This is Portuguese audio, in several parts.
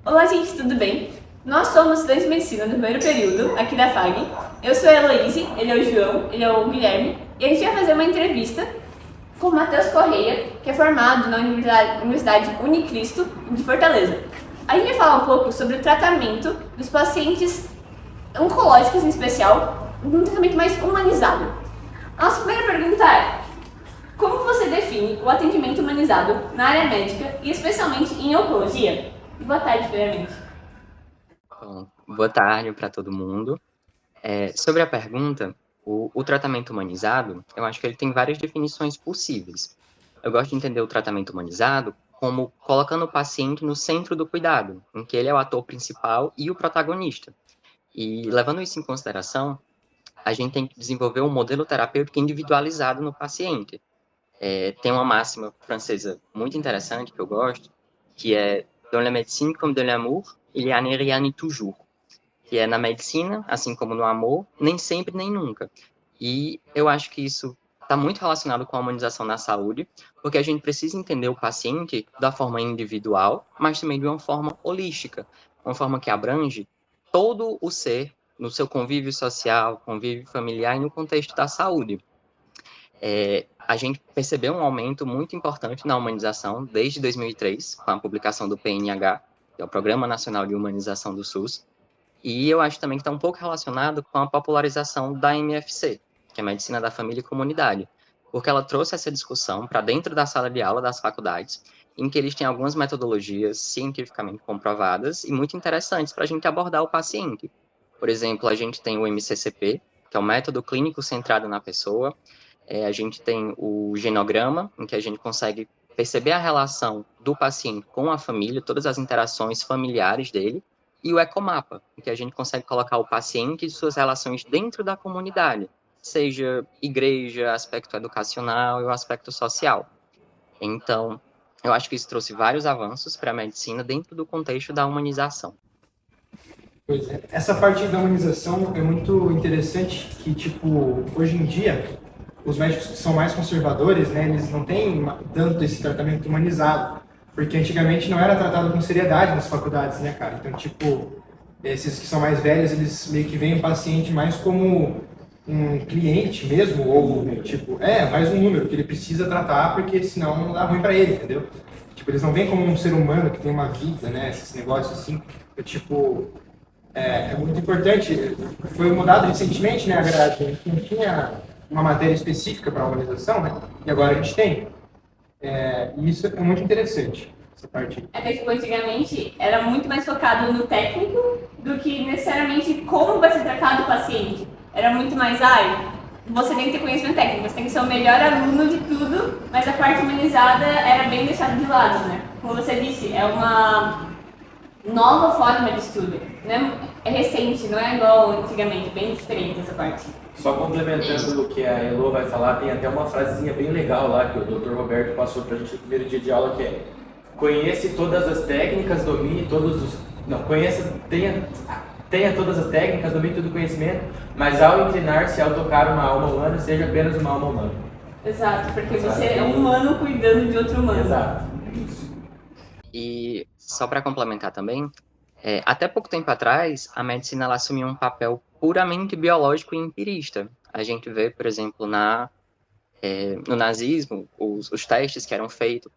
Olá, gente, tudo bem? Nós somos estudantes de medicina do primeiro período aqui da FAG. Eu sou a Heloíse, ele é o João, ele é o Guilherme, e a gente vai fazer uma entrevista com o Matheus Correia, que é formado na Universidade Unicristo de Fortaleza. A gente vai falar um pouco sobre o tratamento dos pacientes oncológicos, em especial, um tratamento mais humanizado. A nossa primeira pergunta é: como você define o atendimento humanizado na área médica e especialmente em oncologia? Boa tarde, primeiramente. Bom, boa tarde para todo mundo. Sobre a pergunta, o tratamento humanizado, eu acho que ele tem várias definições possíveis. Eu gosto de entender o tratamento humanizado como colocando o paciente no centro do cuidado, em que ele é o ator principal e o protagonista. E levando isso em consideração, a gente tem que desenvolver um modelo terapêutico individualizado no paciente. Tem uma máxima francesa muito interessante que eu gosto, que é dans la médecine comme dans l'amour, il y a rien ni toujours. Que é na medicina, assim como no amor, nem sempre nem nunca. E eu acho que isso está muito relacionado com a humanização na saúde, porque a gente precisa entender o paciente da forma individual, mas também de uma forma holística, uma forma que abrange todo o ser no seu convívio social, convívio familiar e no contexto da saúde. A gente percebeu um aumento muito importante na humanização desde 2003, com a publicação do PNH, que é o Programa Nacional de Humanização do SUS, e eu acho também que está um pouco relacionado com a popularização da MFC, que é a Medicina da Família e Comunidade, porque ela trouxe essa discussão para dentro da sala de aula das faculdades, em que eles têm algumas metodologias cientificamente comprovadas e muito interessantes para a gente abordar o paciente. Por exemplo, a gente tem o MCCP, que é o método clínico centrado na pessoa. A gente tem o genograma, em que a gente consegue perceber a relação do paciente com a família, todas as interações familiares dele, e o ecomapa, em que a gente consegue colocar o paciente e suas relações dentro da comunidade, seja igreja, aspecto educacional e o aspecto social. Então, eu acho que isso trouxe vários avanços para a medicina dentro do contexto da humanização. Pois é. Essa parte da humanização é muito interessante que, tipo, hoje em dia, os médicos que são mais conservadores, né, eles não têm tanto esse tratamento humanizado, porque antigamente não era tratado com seriedade nas faculdades, né, cara? Então, tipo, esses que são mais velhos, eles meio que veem o paciente mais como um cliente mesmo, ou, tipo, mais um número que ele precisa tratar, porque senão dá ruim pra ele, entendeu? Tipo, eles não veem como um ser humano que tem uma vida, né, esses negócios assim, tipo... É muito importante. Foi mudado recentemente, né, a grade. A gente não tinha uma matéria específica para a organização, né? E agora a gente tem. E isso é muito interessante, essa parte. Que, tipo, antigamente era muito mais focado no técnico do que necessariamente como vai ser tratado o paciente. Era muito mais, você tem que ter conhecimento técnico, você tem que ser o melhor aluno de tudo, mas a parte humanizada era bem deixada de lado, né? Como você disse, é uma nova forma de estudo, né? É recente, não é igual antigamente, bem diferente essa parte. Só complementando o que a Elo vai falar, tem até uma frasezinha bem legal lá que o Dr. Roberto passou pra gente no primeiro dia de aula, que é: conheça todas as técnicas, domine todos os... Não, tenha todas as técnicas, domine todo o conhecimento, mas ao inclinar-se, ao tocar uma alma humana, seja apenas uma alma humana. Exato, porque você é um humano cuidando de outro humano. Exato, isso. E só para complementar também, até pouco tempo atrás, a medicina ela assumia um papel puramente biológico e empirista. A gente vê, por exemplo, no nazismo, os testes que eram feitos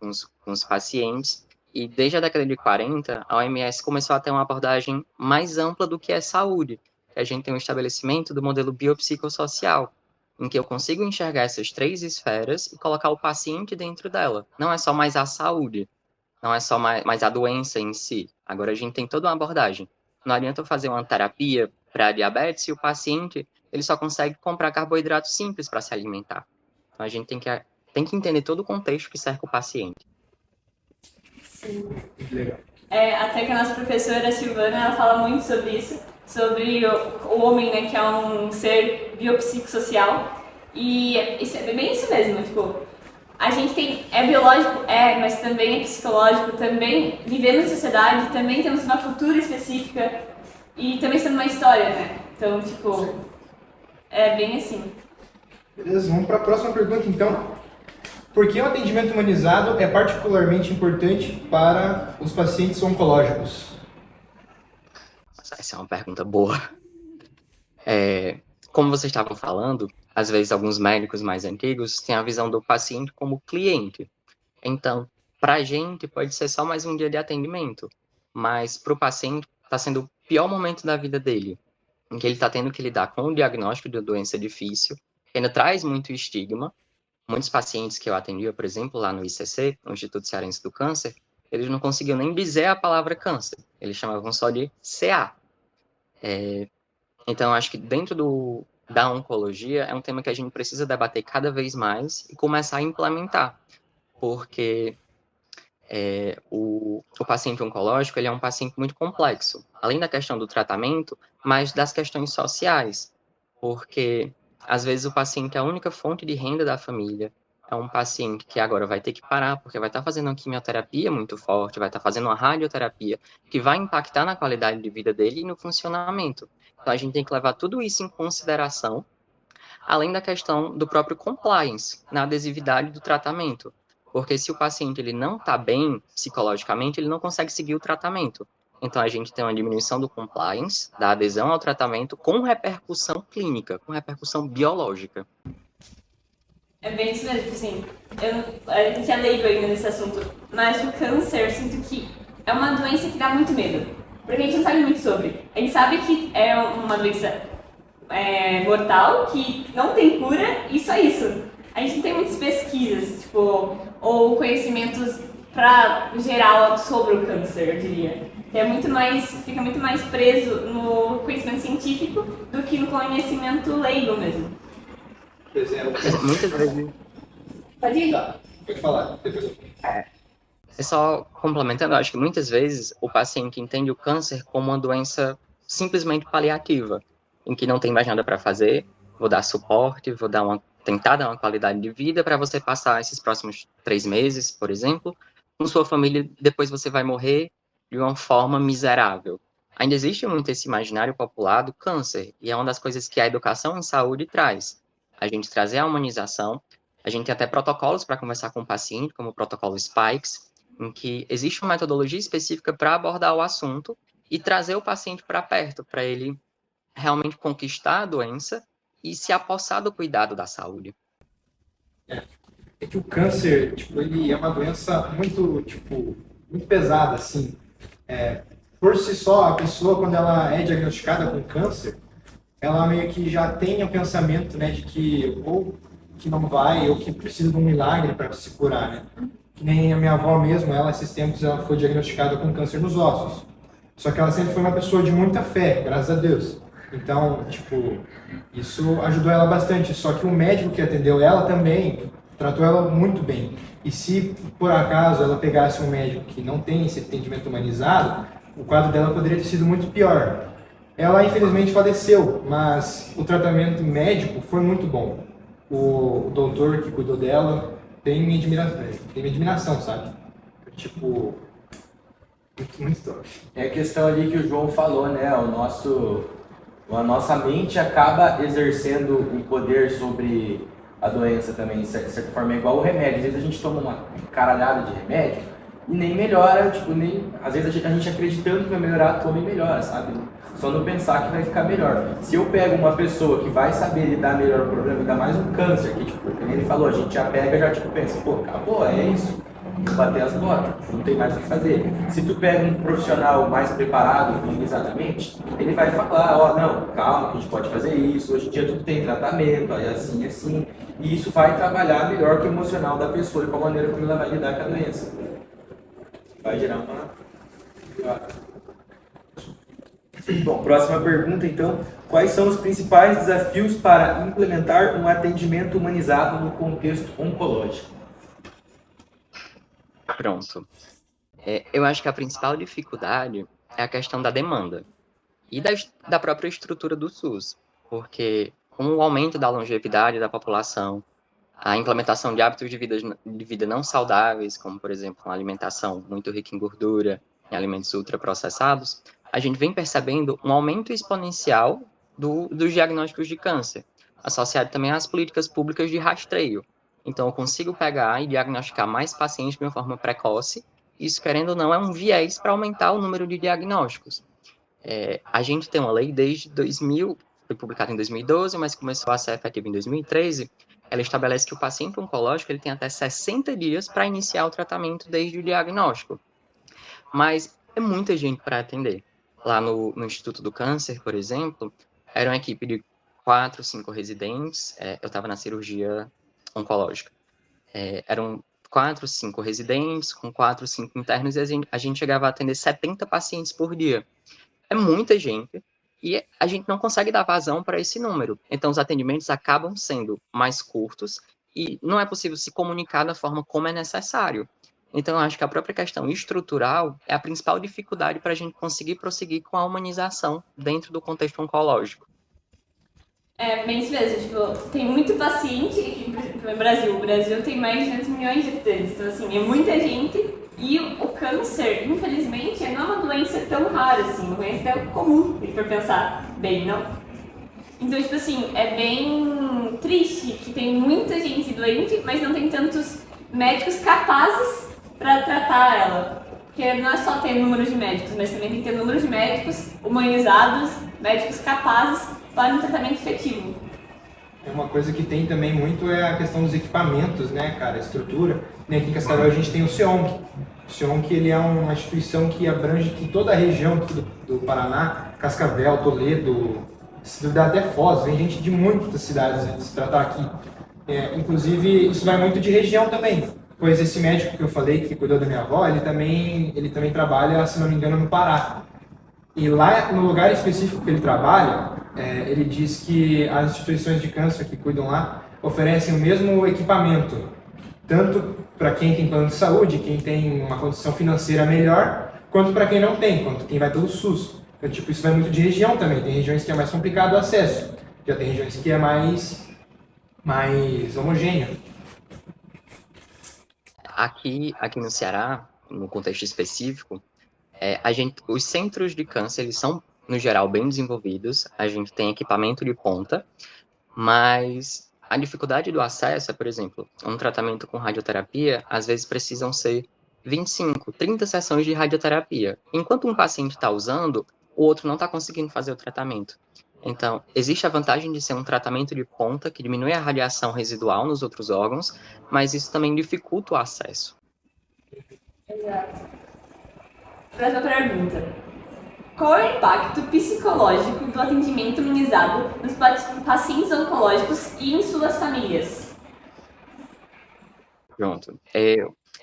com os pacientes, e desde a década de 40, a OMS começou a ter uma abordagem mais ampla do que é saúde. A gente tem um estabelecimento do modelo biopsicossocial, em que eu consigo enxergar essas três esferas e colocar o paciente dentro dela. Não é só mais a saúde, não é só mais a doença em si. Agora a gente tem toda uma abordagem. Não adianta eu fazer uma terapia para diabetes se o paciente ele só consegue comprar carboidrato simples para se alimentar. Então a gente tem que entender todo o contexto que cerca o paciente. Sim. Até que a nossa professora Silvana, ela fala muito sobre isso, sobre o homem, né, que é um ser biopsicossocial. E isso é bem isso mesmo, tipo, a gente é biológico, mas também é psicológico, também vivemos em sociedade, também temos uma cultura específica e também temos uma história, né? Então, tipo, é bem assim. Beleza, vamos para a próxima pergunta então. Por que o atendimento humanizado é particularmente importante para os pacientes oncológicos? essa é uma pergunta boa. Como vocês estavam falando, às vezes alguns médicos mais antigos têm a visão do paciente como cliente. Então, para a gente, pode ser só mais um dia de atendimento, mas para o paciente está sendo o pior momento da vida dele, em que ele está tendo que lidar com o diagnóstico de uma doença difícil, que ainda traz muito estigma. Muitos pacientes que eu atendia, por exemplo, lá no ICC, no Instituto Cearense do Câncer, eles não conseguiam nem dizer a palavra câncer, eles chamavam só de CA. Então, acho que dentro da oncologia é um tema que a gente precisa debater cada vez mais e começar a implementar, porque o paciente oncológico ele é um paciente muito complexo, além da questão do tratamento, mas das questões sociais, porque às vezes o paciente é a única fonte de renda da família, é um paciente que agora vai ter que parar, porque vai estar fazendo uma quimioterapia muito forte, vai estar fazendo uma radioterapia, que vai impactar na qualidade de vida dele e no funcionamento. Então a gente tem que levar tudo isso em consideração, além da questão do próprio compliance, na adesividade do tratamento. Porque se o paciente ele não está bem psicologicamente, ele não consegue seguir o tratamento. Então, a gente tem uma diminuição do compliance, da adesão ao tratamento, com repercussão clínica, com repercussão biológica. É bem isso mesmo, assim, a gente é leigo ainda nesse assunto, mas o câncer, eu sinto que é uma doença que dá muito medo, porque a gente não sabe muito sobre. A gente sabe que é uma doença mortal, que não tem cura, e só isso. A gente não tem muitas pesquisas, tipo, ou conhecimentos para geral sobre o câncer, eu diria. Fica muito mais preso no conhecimento científico do que no conhecimento leigo mesmo. Por exemplo, Muitas vezes... Pode ir? pode falar, depois eu... Só complementando, eu acho que muitas vezes o paciente entende o câncer como uma doença simplesmente paliativa, em que não tem mais nada para fazer, vou dar suporte, tentar dar uma qualidade de vida para você passar esses próximos 3 meses, por exemplo, com sua família, depois você vai morrer de uma forma miserável. Ainda existe muito esse imaginário popular do câncer, e é uma das coisas que a educação em saúde traz. A gente trazer a humanização, a gente tem até protocolos para conversar com o paciente, como o protocolo SPIKES, em que existe uma metodologia específica para abordar o assunto e trazer o paciente para perto, para ele realmente conquistar a doença e se apossar do cuidado da saúde. É que o câncer, tipo, ele é uma doença muito, tipo, muito pesada, assim. Por si só, a pessoa, quando ela é diagnosticada com câncer, ela meio que já tem o pensamento, né, de que ou que não vai, ou que precisa de um milagre para se curar, né? Que nem a minha avó mesmo, ela, esses tempos, ela foi diagnosticada com câncer nos ossos. Só que ela sempre foi uma pessoa de muita fé, graças a Deus. Então, tipo, isso ajudou ela bastante. Só que o médico que atendeu ela também tratou ela muito bem. E se, por acaso, ela pegasse um médico que não tem esse atendimento humanizado, o quadro dela poderia ter sido muito pior. Ela, infelizmente, faleceu, mas o tratamento médico foi muito bom. O doutor que cuidou dela tem minha admiração, sabe? Tipo, muito top. É a questão ali que o João falou, né? A nossa mente acaba exercendo um poder sobre a doença também, de certa forma, é igual o remédio. Às vezes a gente toma uma caralhada de remédio e nem melhora, tipo, às vezes a gente acreditando que vai melhorar, toma e melhora, sabe? Só não pensar que vai ficar melhor. Se eu pego uma pessoa que vai saber lidar melhor com o problema, ainda mais um câncer, que, tipo, como ele falou, a gente já pega, já, tipo, pensa, pô, acabou, é isso. Bater as botas, não tem mais o que fazer. Se tu pega um profissional mais preparado, exatamente, ele vai falar, ó, não, calma, a gente pode fazer isso, hoje em dia tudo tem tratamento, aí assim, assim, e isso vai trabalhar melhor que o emocional da pessoa e com a maneira como ela vai lidar com a doença. Vai gerar uma... Bom, próxima pergunta então, quais são os principais desafios para implementar um atendimento humanizado no contexto oncológico? Pronto. Eu acho que a principal dificuldade é a questão da demanda e da própria estrutura do SUS, porque com o aumento da longevidade da população, a implementação de hábitos de vida não saudáveis, como, por exemplo, uma alimentação muito rica em gordura, em alimentos ultraprocessados, a gente vem percebendo um aumento exponencial dos diagnósticos de câncer, associado também às políticas públicas de rastreio. Então, eu consigo pegar e diagnosticar mais pacientes de uma forma precoce. Isso, querendo ou não, é um viés para aumentar o número de diagnósticos. A gente tem uma lei desde 2000, foi publicada em 2012, mas começou a ser efetiva em 2013. Ela estabelece que o paciente oncológico ele tem até 60 dias para iniciar o tratamento desde o diagnóstico. Mas é muita gente para atender. Lá no Instituto do Câncer, por exemplo, era uma equipe de 4, 5 residentes. Eu estava na cirurgia oncológica. Eram 4, 5 residentes, com 4, 5 internos, e a gente chegava a atender 70 pacientes por dia. É muita gente, e a gente não consegue dar vazão para esse número. Então, os atendimentos acabam sendo mais curtos, e não é possível se comunicar da forma como é necessário. Então, eu acho que a própria questão estrutural é a principal dificuldade para a gente conseguir prosseguir com a humanização dentro do contexto oncológico. É bem isso mesmo, tipo, tem muito paciente aqui, por exemplo, no Brasil. O Brasil tem mais de 200 milhões de habitantes, então assim, é muita gente. E o câncer, infelizmente, não é uma doença tão rara assim, uma doença até comum, se for pensar bem, não? Então, tipo assim, é bem triste que tem muita gente doente, mas não tem tantos médicos capazes para tratar ela. Porque não é só ter número de médicos, mas também tem que ter número de médicos humanizados, médicos capazes para um tratamento efetivo. Uma coisa que tem também muito é a questão dos equipamentos, né, cara, a estrutura. Aqui em Cascavel a gente tem o CEONC. O CEONC ele é uma instituição que abrange toda a região do Paraná, Cascavel, Toledo, se duvidar até Foz, vem gente de muitas cidades se tratar aqui. Inclusive, isso vai muito de região também, pois esse médico que eu falei, que cuidou da minha avó, ele também trabalha, se não me engano, no Pará. E lá, no lugar específico que ele trabalha, ele diz que as instituições de câncer que cuidam lá oferecem o mesmo equipamento, tanto para quem tem plano de saúde, quem tem uma condição financeira melhor, quanto para quem não tem, quanto quem vai pelo SUS. Então, tipo, isso vai muito de região também. Tem regiões que é mais complicado o acesso, já tem regiões que é mais homogêneo. Aqui no Ceará, no contexto específico, os centros de câncer, eles são, no geral, bem desenvolvidos, a gente tem equipamento de ponta, mas a dificuldade do acesso, por exemplo, um tratamento com radioterapia, às vezes precisam ser 25, 30 sessões de radioterapia. Enquanto um paciente está usando, o outro não está conseguindo fazer o tratamento. Então, existe a vantagem de ser um tratamento de ponta, que diminui a radiação residual nos outros órgãos, mas isso também dificulta o acesso. Exato. Próxima pergunta. Qual é o impacto psicológico do atendimento humanizado nos pacientes oncológicos e em suas famílias? Pronto.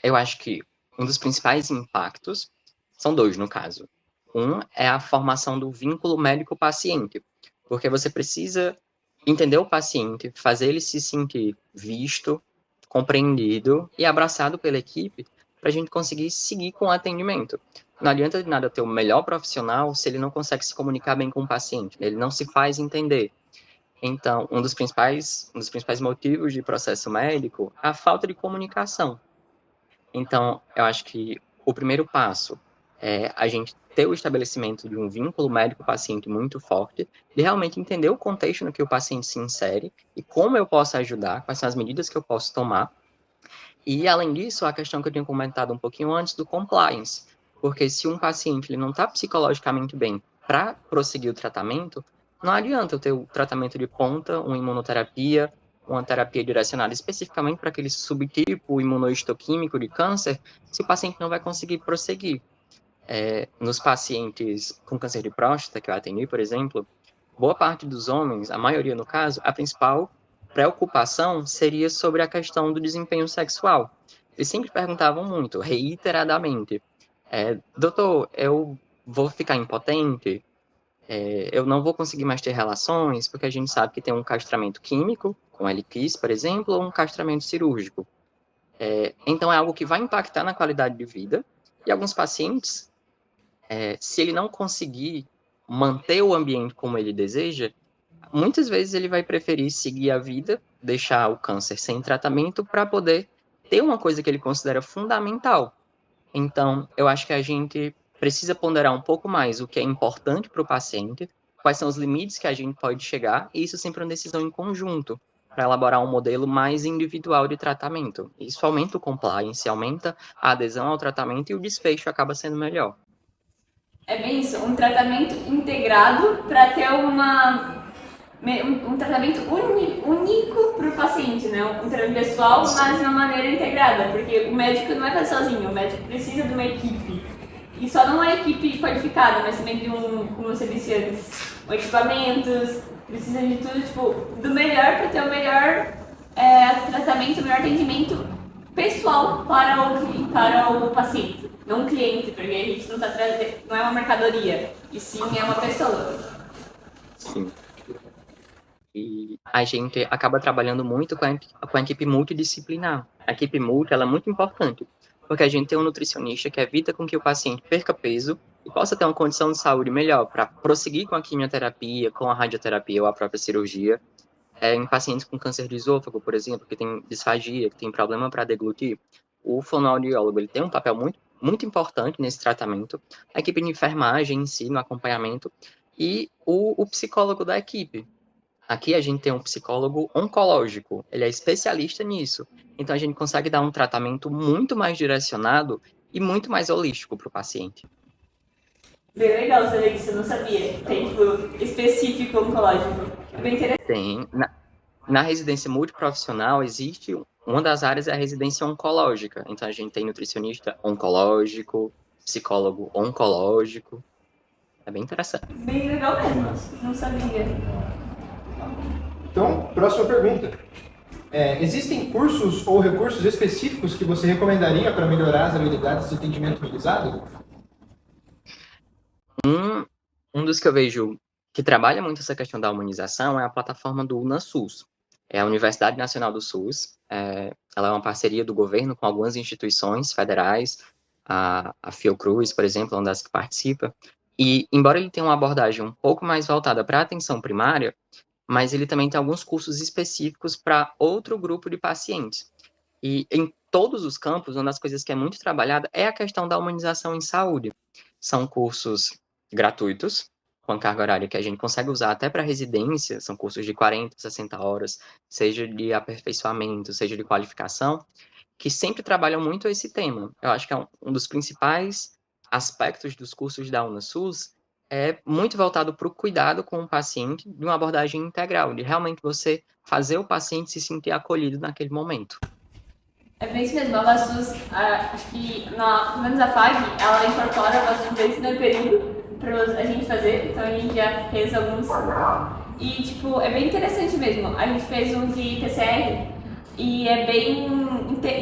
Eu acho que um dos principais impactos são dois, no caso. Um é a formação do vínculo médico-paciente, porque você precisa entender o paciente, fazer ele se sentir visto, compreendido e abraçado pela equipe para a gente conseguir seguir com o atendimento. Não adianta de nada ter o melhor profissional se ele não consegue se comunicar bem com o paciente, ele não se faz entender. Então, um dos principais motivos de processo médico é a falta de comunicação. Então, eu acho que o primeiro passo é a gente ter o estabelecimento de um vínculo médico-paciente muito forte, de realmente entender o contexto no que o paciente se insere e como eu posso ajudar, quais são as medidas que eu posso tomar. E, além disso, a questão que eu tinha comentado um pouquinho antes do compliance, porque se um paciente ele não está psicologicamente bem para prosseguir o tratamento, não adianta eu ter o tratamento de ponta, uma imunoterapia, uma terapia direcionada especificamente para aquele subtipo imunohistoquímico de câncer, se o paciente não vai conseguir prosseguir. Nos pacientes com câncer de próstata, que eu atendi, por exemplo, boa parte dos homens, a maioria no caso, a principal preocupação seria sobre a questão do desempenho sexual. Eles sempre perguntavam muito, reiteradamente, doutor, eu vou ficar impotente? Eu não vou conseguir mais ter relações, porque a gente sabe que tem um castramento químico, com LQIS, por exemplo, ou um castramento cirúrgico. Então, é algo que vai impactar na qualidade de vida, e alguns pacientes, se ele não conseguir manter o ambiente como ele deseja, muitas vezes ele vai preferir seguir a vida, deixar o câncer sem tratamento, para poder ter uma coisa que ele considera fundamental. Então, eu acho que a gente precisa ponderar um pouco mais o que é importante para o paciente, quais são os limites que a gente pode chegar, e isso sempre é uma decisão em conjunto, para elaborar um modelo mais individual de tratamento. Isso aumenta o compliance, aumenta a adesão ao tratamento e o desfecho acaba sendo melhor. É bem isso, um tratamento integrado para ter um tratamento único para o paciente, né? Um tratamento pessoal, mas de uma maneira integrada, porque o médico não vai fazer sozinho, o médico precisa de uma equipe. E só não é equipe qualificada, mas também de como você disse antes, equipamentos, precisa de tudo, tipo, do melhor para ter o melhor tratamento, o melhor atendimento pessoal para o paciente, não um cliente, porque a gente não está trazendo, não é uma mercadoria, e sim é uma pessoa. Sim. E a gente acaba trabalhando muito com a equipe multidisciplinar. A equipe multi, ela é muito importante, porque a gente tem um nutricionista que evita com que o paciente perca peso e possa ter uma condição de saúde melhor para prosseguir com a quimioterapia, com a radioterapia ou a própria cirurgia. Em pacientes com câncer de esôfago, por exemplo, que tem disfagia, que tem problema para deglutir, o fonoaudiólogo ele tem um papel muito, muito importante nesse tratamento. A equipe de enfermagem em si, no acompanhamento, e o psicólogo da equipe. Aqui a gente tem um psicólogo oncológico, ele é especialista nisso. Então a gente consegue dar um tratamento muito mais direcionado e muito mais holístico para o paciente. Bem legal saber que você não sabia. Tem, tipo, específico oncológico. É bem interessante. Tem. Na residência multiprofissional existe, uma das áreas é a residência oncológica. Então a gente tem nutricionista oncológico, psicólogo oncológico. É bem interessante. Bem legal mesmo. Não sabia. Então, próxima pergunta. Existem cursos ou recursos específicos que você recomendaria para melhorar as habilidades de atendimento humanizado? Um dos que eu vejo que trabalha muito essa questão da humanização é a plataforma do UNASUS. É a Universidade Nacional do SUS. Ela é uma parceria do governo com algumas instituições federais, a Fiocruz, por exemplo, é uma das que participa. E, embora ele tenha uma abordagem um pouco mais voltada para a atenção primária, mas ele também tem alguns cursos específicos para outro grupo de pacientes. E em todos os campos, uma das coisas que é muito trabalhada é a questão da humanização em saúde. São cursos gratuitos, com a carga horária que a gente consegue usar até para residência, são cursos de 40, 60 horas, seja de aperfeiçoamento, seja de qualificação, que sempre trabalham muito esse tema. Eu acho que é um dos principais aspectos dos cursos da UNASUS é muito voltado para o cuidado com o paciente de uma abordagem integral, de realmente você fazer o paciente se sentir acolhido naquele momento. É bem isso mesmo. A VASUS, acho que, pelo menos a FAG, ela incorpora a VASUS desde o período para a gente fazer. Então a gente já fez alguns. E, tipo, é bem interessante mesmo. A gente fez um de PCR e é bem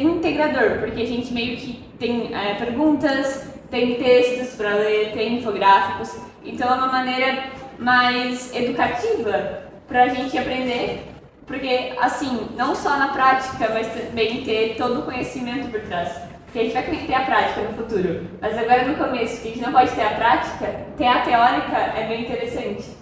integrador, porque a gente meio que tem perguntas, tem textos para ler, tem infográficos. Então é uma maneira mais educativa para a gente aprender, porque assim, não só na prática, mas também ter todo o conhecimento por trás. Porque a gente vai ter a prática no futuro, mas agora no começo, que a gente não pode ter a prática, ter a teórica é bem interessante.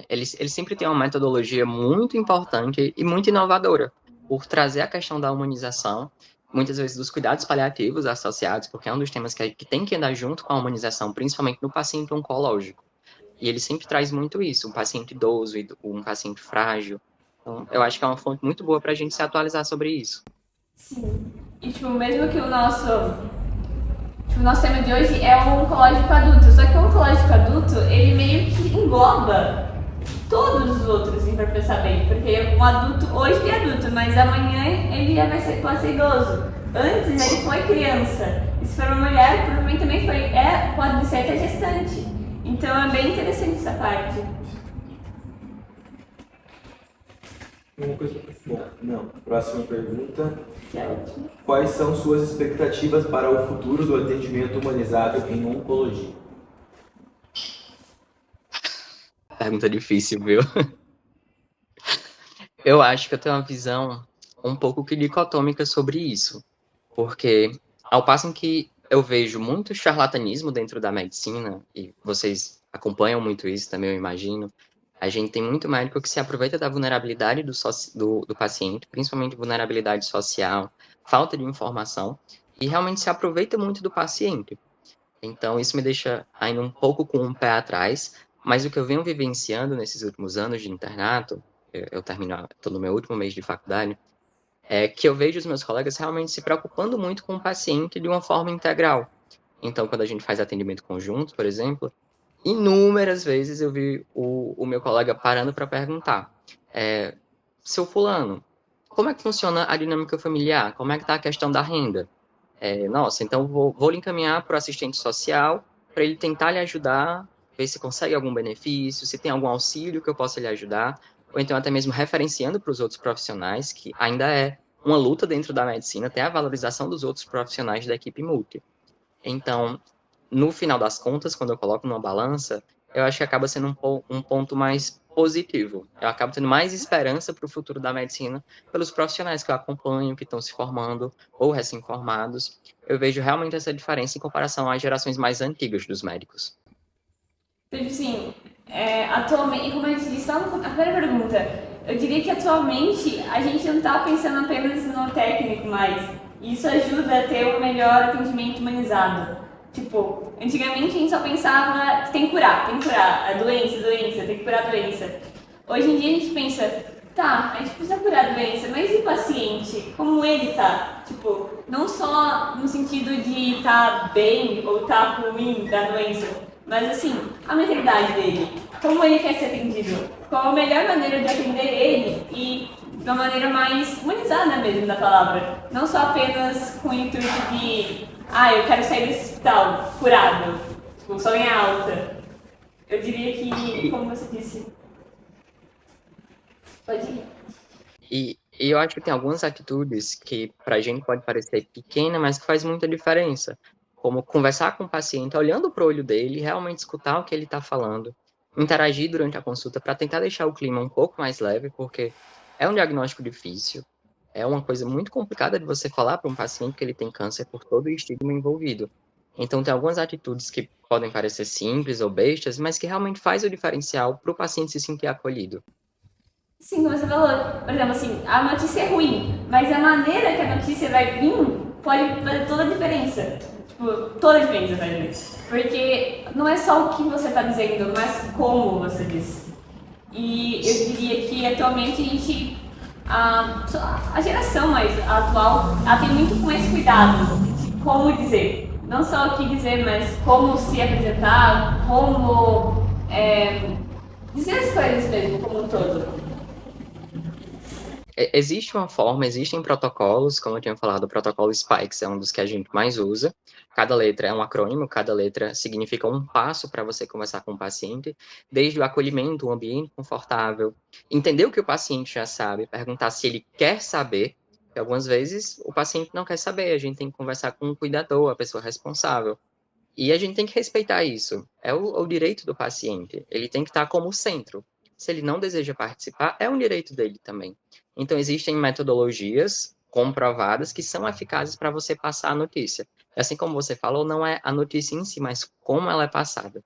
Eles sempre têm uma metodologia muito importante e muito inovadora, por trazer a questão da humanização, muitas vezes dos cuidados paliativos associados, porque é um dos temas que tem que andar junto com a humanização, principalmente no paciente oncológico. E ele sempre traz muito isso, um paciente idoso, um paciente frágil. Então, eu acho que é uma fonte muito boa para a gente se atualizar sobre isso. Sim. E, tipo, mesmo que o nosso tema de hoje é o oncológico adulto, só que o oncológico adulto, ele meio que engloba todos os outros, para pensar bem, porque um adulto, hoje ele é adulto, mas amanhã ele já pode ser idoso. Antes ele foi criança, e se for uma mulher, provavelmente também pode ser até gestante. Então é bem interessante essa parte. Não. Próxima pergunta. Que é ótimo. Quais são suas expectativas para o futuro do atendimento humanizado em oncologia? Pergunta difícil, viu? Eu acho que eu tenho uma visão um pouco que dicotômica sobre isso. Porque, ao passo em que eu vejo muito charlatanismo dentro da medicina, e vocês acompanham muito isso também, eu imagino, a gente tem muito médico que se aproveita da vulnerabilidade do paciente, principalmente vulnerabilidade social, falta de informação, e realmente se aproveita muito do paciente. Então, isso me deixa ainda um pouco com um pé atrás, mas o que eu venho vivenciando nesses últimos anos de internato, estou no meu último mês de faculdade, é que eu vejo os meus colegas realmente se preocupando muito com o paciente de uma forma integral. Então, quando a gente faz atendimento conjunto, por exemplo, inúmeras vezes eu vi o meu colega parando para perguntar, seu fulano, como é que funciona a dinâmica familiar? Como é que está a questão da renda? Nossa, então vou lhe encaminhar para o assistente social para ele tentar lhe ajudar, ver se consegue algum benefício, se tem algum auxílio que eu possa lhe ajudar, ou então até mesmo referenciando para os outros profissionais, que ainda é uma luta dentro da medicina, até a valorização dos outros profissionais da equipe multi. Então, no final das contas, quando eu coloco numa balança, eu acho que acaba sendo um ponto mais positivo. Eu acabo tendo mais esperança para o futuro da medicina pelos profissionais que eu acompanho, que estão se formando ou recém-formados. Eu vejo realmente essa diferença em comparação às gerações mais antigas dos médicos. Tipo assim, atualmente, como a gente disse lá na primeira pergunta, eu diria que atualmente a gente não está pensando apenas no técnico mais. Isso ajuda a ter um melhor atendimento humanizado. Tipo, antigamente a gente só pensava que tem que curar a doença, tem que curar a doença. Hoje em dia a gente pensa, tá, a gente precisa curar a doença, mas e o paciente? Como ele tá? Tipo, não só no sentido de tá bem ou tá ruim da doença, mas assim, a mentalidade dele, como ele quer ser atendido, qual a melhor maneira de atender ele e de uma maneira mais humanizada mesmo da palavra. Não só apenas com o intuito de, eu quero sair desse hospital curado, tipo, só em alta. Eu diria que, como você disse, pode ir. E eu acho que tem algumas atitudes que para a gente pode parecer pequena, mas que faz muita diferença. Como conversar com o paciente, olhando para o olho dele, realmente escutar o que ele está falando, interagir durante a consulta para tentar deixar o clima um pouco mais leve, porque é um diagnóstico difícil, é uma coisa muito complicada de você falar para um paciente que ele tem câncer por todo o estigma envolvido. Então, tem algumas atitudes que podem parecer simples ou bestas, mas que realmente faz o diferencial para o paciente se sentir acolhido. Sim, como você falou, por exemplo, assim, a notícia é ruim, mas a maneira que a notícia vai vir pode fazer toda a diferença. Tipo, toda a diferença, velho. Porque não é só o que você está dizendo, mas como você diz. E eu diria que atualmente a gente, a geração mais atual, ela tem muito mais cuidado de como dizer. Não só o que dizer, mas como se apresentar, como dizer as coisas mesmo, como um todo. Existe uma forma, existem protocolos, como eu tinha falado, o protocolo SPIKES é um dos que a gente mais usa. Cada letra é um acrônimo, cada letra significa um passo para você conversar com o paciente, desde o acolhimento, um ambiente confortável, entender o que o paciente já sabe, perguntar se ele quer saber, porque algumas vezes o paciente não quer saber, a gente tem que conversar com o cuidador, a pessoa responsável. E a gente tem que respeitar isso, é o direito do paciente, ele tem que estar como centro. Se ele não deseja participar, é um direito dele também. Então, existem metodologias comprovadas que são eficazes para você passar a notícia. Assim como você falou, não é a notícia em si, mas como ela é passada.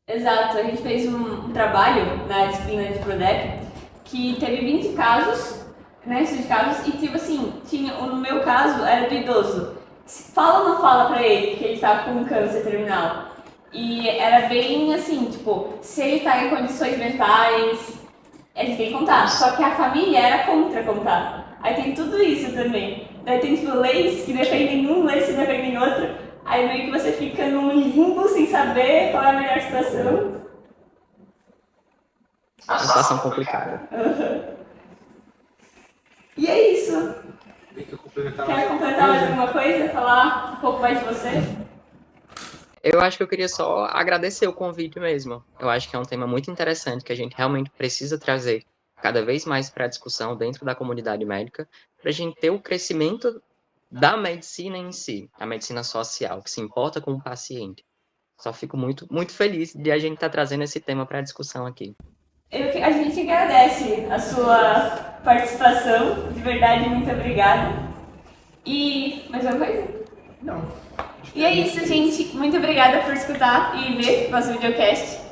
Exato, a gente fez um trabalho na disciplina de PRODEP que teve 20 casos, né, estudo de casos, e tipo assim, no meu caso era do idoso. Fala ou não fala pra ele que ele tá com câncer terminal? E era bem assim, tipo, se ele tá em condições mentais, a gente tem que contar. Só que a família era contra contar. Aí tem tudo isso também. Daí tem tipo leis que defendem um, leis que defendem outro. Aí meio que você fica num limbo sem saber qual é a melhor situação. É uma situação complicada. E é isso. Quer complementar Mais alguma coisa? Falar um pouco mais de você? Eu acho que eu queria só agradecer o convite mesmo. Eu acho que é um tema muito interessante que a gente realmente precisa trazer cada vez mais para a discussão dentro da comunidade médica, para a gente ter o crescimento da medicina em si, a medicina social, que se importa com o paciente. Só fico muito, muito feliz de a gente estar trazendo esse tema para a discussão aqui. A gente agradece a sua participação, de verdade, muito obrigada. E mais uma coisa? Não. E é isso, gente. Muito obrigada por escutar e ver nosso videocast.